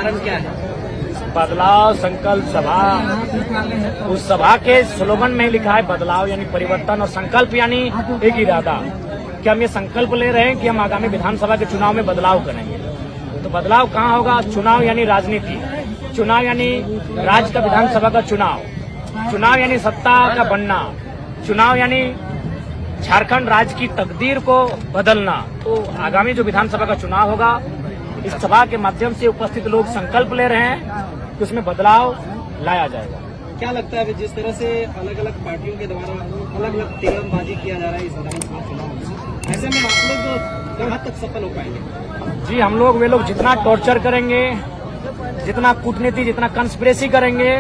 कारण क्या है? बदलाव संकल्प सभा, उस सभा के स्लोगन में लिखा है बदलाव यानी परिवर्तन, और संकल्प यानी एक इरादा कि हम ये संकल्प ले रहे हैं कि हम आगामी विधानसभा के चुनाव में बदलाव करेंगे। तो बदलाव कहाँ होगा? चुनाव यानी राजनीति, चुनाव यानी राज्य का विधानसभा का चुनाव, चुनाव यानी सत्ता का बनना, चुनाव यानी झारखंड राज्य की तकदीर को बदलना। तो आगामी जो विधानसभा का चुनाव होगा, इस सभा के माध्यम से उपस्थित लोग संकल्प ले रहे हैं कि उसमें बदलाव लाया जाएगा। क्या लगता है जिस तरह से अलग अलग पार्टियों के द्वारा अलग अलग तीरंदाजी किया जा रहा है इस विधानसभा चुनाव में, ऐसे में आप लोग कहाँ तक सफल हो पाएंगे? जी, हम लोग वे लोग जितना टॉर्चर करेंगे, जितना कूटनीति, जितना कंस्पिरेसी करेंगे,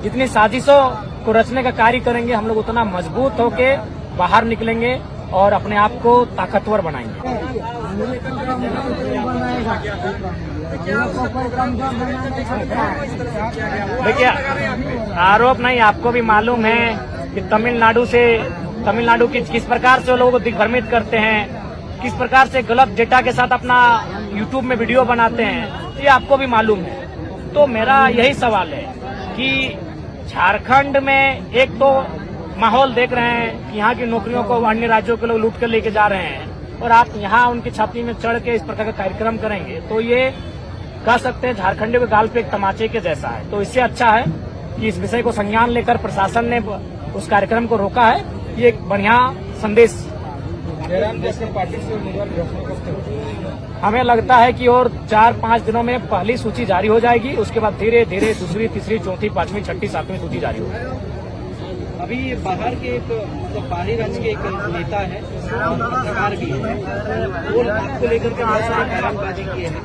जितनी साजिशों को रचने का कार्य करेंगे, हम लोग उतना मजबूत होके बाहर निकलेंगे और अपने आप को ताकतवर बनाएंगे। देखिए, आरोप नहीं, आपको भी मालूम है कि तमिलनाडु की किस प्रकार से लोगों को दिग्भ्रमित करते हैं, किस प्रकार से गलत डेटा के साथ अपना यूट्यूब में वीडियो बनाते हैं, ये आपको भी मालूम है। तो मेरा यही सवाल है कि झारखंड में एक तो माहौल देख रहे हैं कि यहाँ की नौकरियों को अन्य राज्यों के लोग लूट कर लेके जा रहे हैं, और आप यहाँ उनकी छाती में चढ़ के इस प्रकार का कार्यक्रम करेंगे तो ये कह सकते हैं झारखंड के गाल पे एक तमाचे के जैसा है। तो इससे अच्छा है कि इस विषय को संज्ञान लेकर प्रशासन ने उस कार्यक्रम को रोका है। ये एक बढ़िया संदेश। हमें लगता है कि और 4-5 दिनों में पहली सूची जारी हो जाएगी, उसके बाद धीरे धीरे दूसरी, तीसरी, चौथी, 5वीं, 6ठी, 7वीं सूची जारी होगी। अभी बाहर के एक मतलब बाहरी राज्य के एक नेता है, पत्रकार भी है, वो आपको लेकर के बहुत सारी बयानबाजी किए हैं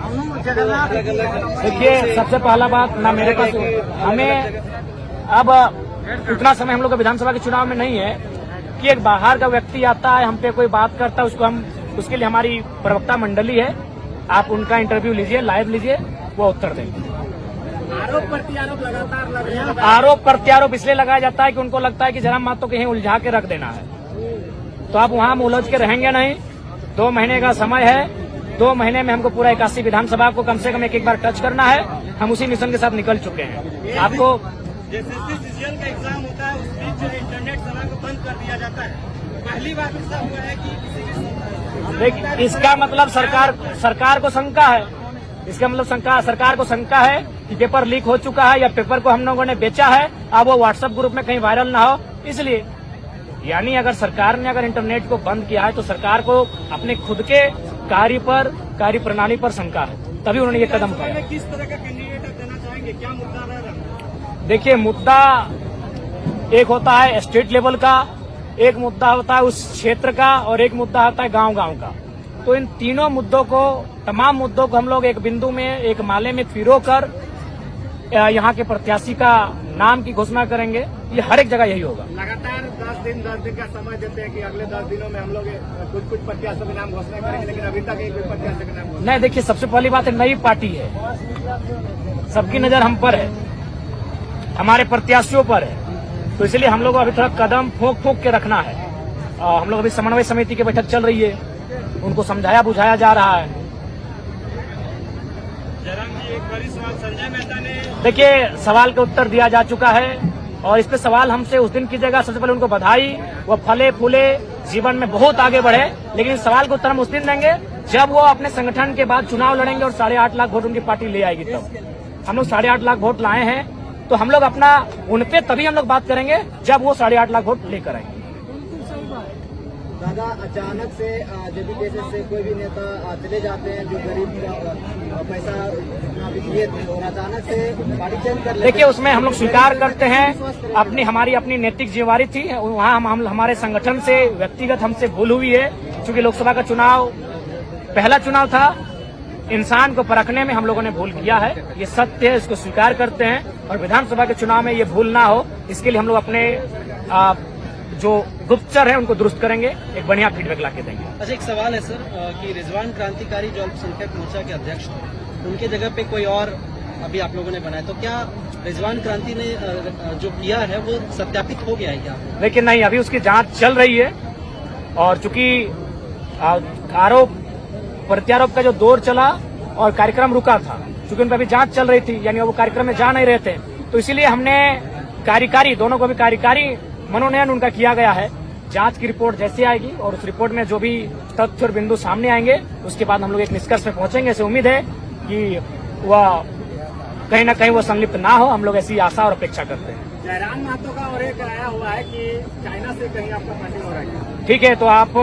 अलग अलग। देखिए, सबसे पहला बात ना मेरे पास, हमें अब उतना समय हम लोग का विधानसभा के चुनाव में नहीं है कि एक बाहर का व्यक्ति आता है, हम पे कोई बात करता है, उसको हम उसके लिए हमारी प्रवक्ता मंडली है, आप उनका इंटरव्यू लीजिए, लाइव लीजिए, वो उत्तर देंगे। आरोप प्रत्यारोप लगातार लग रहे हैं। आरोप प्रत्यारोप इसलिए लगाया जाता है कि उनको लगता है कि जरा मात तो कहीं उलझा के रख देना है, तो आप वहां उलझ के रहेंगे नहीं। 2 महीने का समय है, 2 महीने में हमको पूरा 81 विधानसभा को कम से कम एक बार टच करना है। हम उसी मिशन के साथ निकल चुके हैं। आपको जैसे सीजीएल का एग्जाम होता है, उस बीच जो इंटरनेट सेवा को बंद कर दिया जाता है, पहली बार ऐसा हुआ है कि देखिए, इसका मतलब सरकार को शंका है, इसका मतलब सरकार को शंका है कि पेपर लीक हो चुका है या पेपर को हम लोगों ने बेचा है, अब वो व्हाट्सएप ग्रुप में कहीं वायरल ना हो, इसलिए। यानी अगर सरकार ने इंटरनेट को बंद किया है तो सरकार को अपने खुद के कार्य प्रणाली पर शंका है, तभी उन्होंने ये कदम उठाया। किस तरह का कैंडिडेट देना चाहेंगे, क्या मुद्दा रहा? देखिए, मुद्दा एक होता है स्टेट लेवल का, एक मुद्दा होता है उस क्षेत्र का, और एक मुद्दा होता है गांव-गांव का। तो इन तीनों मुद्दों को, तमाम मुद्दों को हम लोग एक बिंदु में, एक माले में पिरोकर यहाँ के प्रत्याशी का नाम की घोषणा करेंगे। ये हर एक जगह यही होगा। लगातार 10 दिन का समय देते हैं कि अगले 10 दिनों में हम लोग कुछ प्रत्याशियों के नाम घोषणा करेंगे, लेकिन अभी तक एक भी प्रत्याशी का नाम नहीं। देखिए, सबसे पहली बात है, नई पार्टी है, सबकी नजर हम पर है, हमारे प्रत्याशियों पर है, तो इसलिए हम लोग को अभी थोड़ा कदम फूंक के रखना है। हम लोग अभी समन्वय समिति की बैठक चल रही है, उनको समझाया बुझाया जा रहा है। एक बड़ी सवाल संजय मेहता ने, देखिए, सवाल का उत्तर दिया जा चुका है, और इस पे सवाल हमसे उस दिन कीजिएगा। सबसे पहले उनको बधाई, वो फले फूले, जीवन में बहुत आगे बढ़े, लेकिन सवाल का उत्तर हम उस दिन देंगे जब वो अपने संगठन के बाद चुनाव लड़ेंगे और 8.5 लाख वोट उनकी पार्टी ले आएगी। तब हम लोग 8.5 लाख वोट लाए हैं, तो हम लोग अपना उनपे तभी हम लोग बात करेंगे जब वो 8.5 लाख वोट लेकर आएंगे। दादा, अचानक से जब से कोई भी नेता चले जाते हैं जो गरीब पैसा दिए थे, और अचानक से पार्टी चेंज कर लेते हैं। देखिए, उसमें हम लोग स्वीकार करते हैं, हमारी अपनी नैतिक जिम्मेवारी थी वहाँ। हम हमारे संगठन से व्यक्तिगत हमसे भूल हुई है, क्योंकि लोकसभा का चुनाव पहला चुनाव था, इंसान को परखने में हम लोगों ने भूल किया है, ये सत्य है, इसको स्वीकार करते हैं। और विधानसभा के चुनाव में ये भूल ना हो, इसके लिए हम लोग अपने जो गुप्तचर है उनको दुरुस्त करेंगे, एक बढ़िया फीडबैक लाके देंगे। अच्छा, एक सवाल है सर कि रिजवान क्रांतिकारी जो अल्पसंख्यक मोर्चा के अध्यक्ष थे, उनके जगह पे कोई और अभी आप लोगों ने बनाया, तो क्या रिजवान क्रांति ने जो किया है वो सत्यापित हो गया है क्या? लेकिन नहीं, अभी उसकी जांच चल रही है, और चूंकि आरोप प्रत्यारोप का जो दौर चला और कार्यक्रम रुका था, चूंकि उन पर अभी जांच चल रही थी, यानी वो कार्यक्रम में जा नहीं रहे थे, तो इसीलिए हमने कार्यकारी दोनों को भी कार्यकारी मनोनयन उनका किया गया है। जांच की रिपोर्ट जैसे आएगी और उस रिपोर्ट में जो भी तथ्य और बिंदु सामने आएंगे उसके बाद हम लोग एक निष्कर्ष पे पहुंचेंगे। ऐसे उम्मीद है कि वह कहीं ना कहीं वो संलिप्त ना हो, हम लोग ऐसी आशा और अपेक्षा करते हैं। जयराम महतो का और एक आया हुआ है कि चाइना से कहीं आपका फंडिंग हो रहा है। ठीक है, तो आप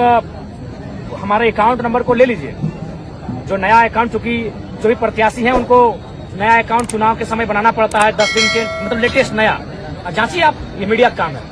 हमारे अकाउंट नंबर को ले लीजिए, जो नया अकाउंट, चूंकि जो भी प्रत्याशी हैं उनको नया अकाउंट चुनाव के समय बनाना पड़ता है 10 दिन के, मतलब लेटेस्ट नया। जांचिए आप, ये मीडिया का काम है।